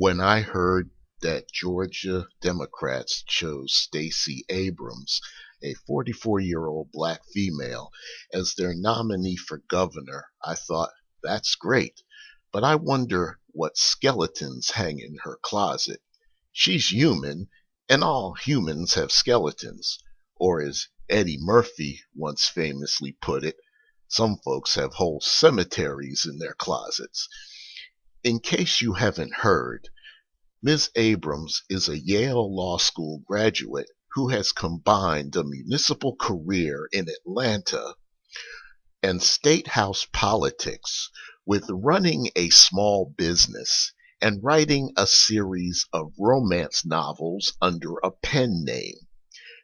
When I heard that Georgia Democrats chose Stacey Abrams, a 44-year-old black female, as their nominee for governor, I thought, that's great. But I wonder what skeletons hang in her closet. She's human, and all humans have skeletons. Or as Eddie Murphy once famously put it, some folks have whole cemeteries in their closets. In case you haven't heard, Ms. Abrams is a Yale Law School graduate who has combined a municipal career in Atlanta and state house politics with running a small business and writing a series of romance novels under a pen name.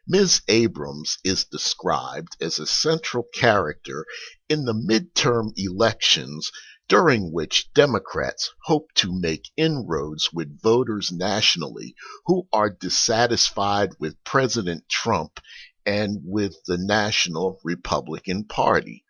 Ms. Abrams is described as a central character in the midterm elections during which Democrats hope to make inroads with voters nationally who are dissatisfied with President Trump and with the National Republican Party.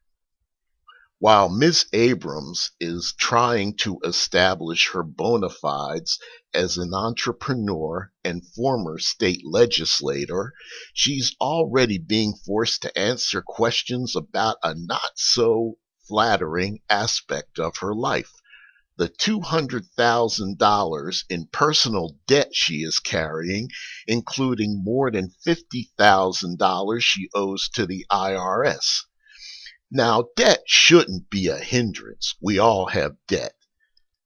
While Ms. Abrams is trying to establish her bona fides as an entrepreneur and former state legislator, she's already being forced to answer questions about a not so flattering aspect of her life. The $200,000 in personal debt she is carrying, including more than $50,000 she owes to the IRS. Now, debt shouldn't be a hindrance. We all have debt.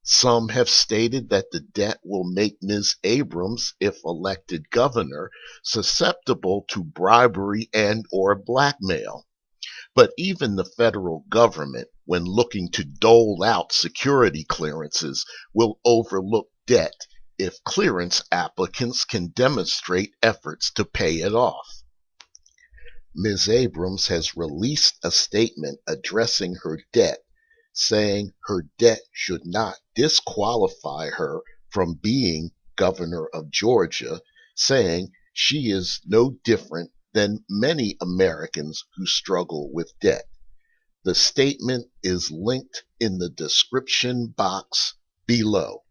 Some have stated that the debt will make Ms. Abrams, if elected governor, susceptible to bribery and or blackmail. But even the federal government, when looking to dole out security clearances, will overlook debt if clearance applicants can demonstrate efforts to pay it off. Ms. Abrams has released a statement addressing her debt, saying her debt should not disqualify her from being governor of Georgia, saying she is no different than many Americans who struggle with debt. The statement is linked in the description box below.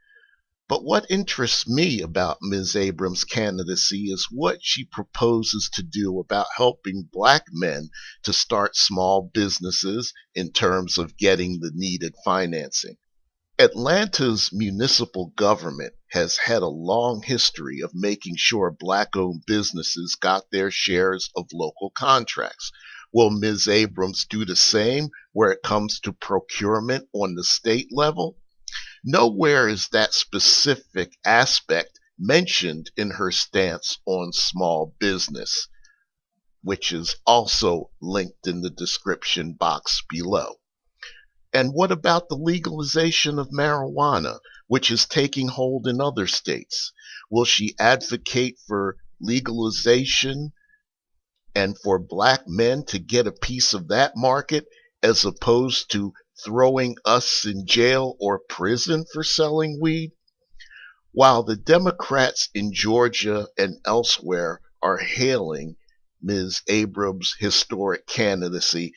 But what interests me about Ms. Abrams' candidacy is what she proposes to do about helping black men to start small businesses in terms of getting the needed financing. Atlanta's municipal government has had a long history of making sure black-owned businesses got their shares of local contracts. Will Ms. Abrams do the same where it comes to procurement on the state level? Nowhere is that specific aspect mentioned in her stance on small business, which is also linked in the description box below. And what about the legalization of marijuana, which is taking hold in other states? Will she advocate for legalization and for black men to get a piece of that market as opposed to throwing us in jail or prison for selling weed? While the Democrats in Georgia and elsewhere are hailing Ms. Abrams' historic candidacy,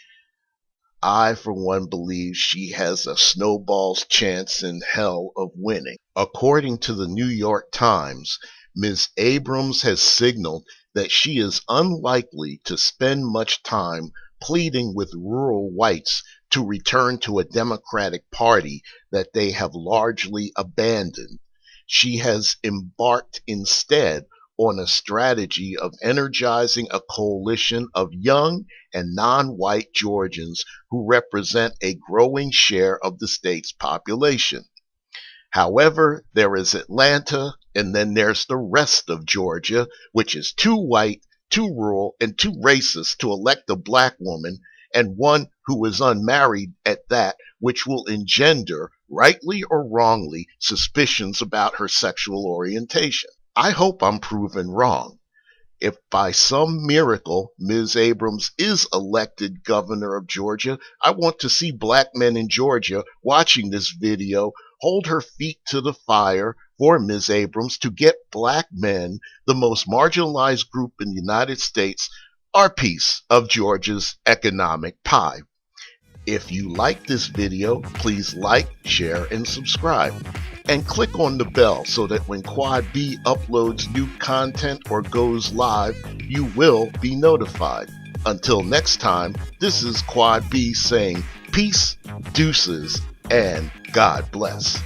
I, for one, believe she has a snowball's chance in hell of winning. According to the New York Times, Ms. Abrams has signaled that she is unlikely to spend much time pleading with rural whites to return to a Democratic Party that they have largely abandoned. She has embarked instead on a strategy of energizing a coalition of young and non-white Georgians who represent a growing share of the state's population. However, there is Atlanta, and then there's the rest of Georgia, which is too white, too rural, and too racist to elect a black woman, and one who is unmarried at that, which will engender, rightly or wrongly, suspicions about her sexual orientation. I hope I'm proven wrong. If by some miracle Ms. Abrams is elected governor of Georgia, I want to see black men in Georgia watching this video hold her feet to the fire for Ms. Abrams to get black men, the most marginalized group in the United States, our piece of Georgia's economic pie. If you like this video, please like, share, and subscribe. and click on the bell so that when Quad B uploads new content or goes live, you will be notified. Until next time, this is Quad B saying peace, deuces, and God bless.